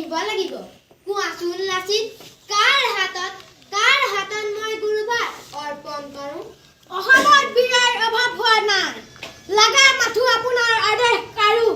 নিব লাগিব কোৱাচোন লাচিত কাৰ হাতত মই গুৰুবাৰ অৰ্পণ কৰোঁ অসমত বীৰৰ অভাৱ হোৱা নাই লাগা মাথো আপোনাৰ আদেশ কাৰো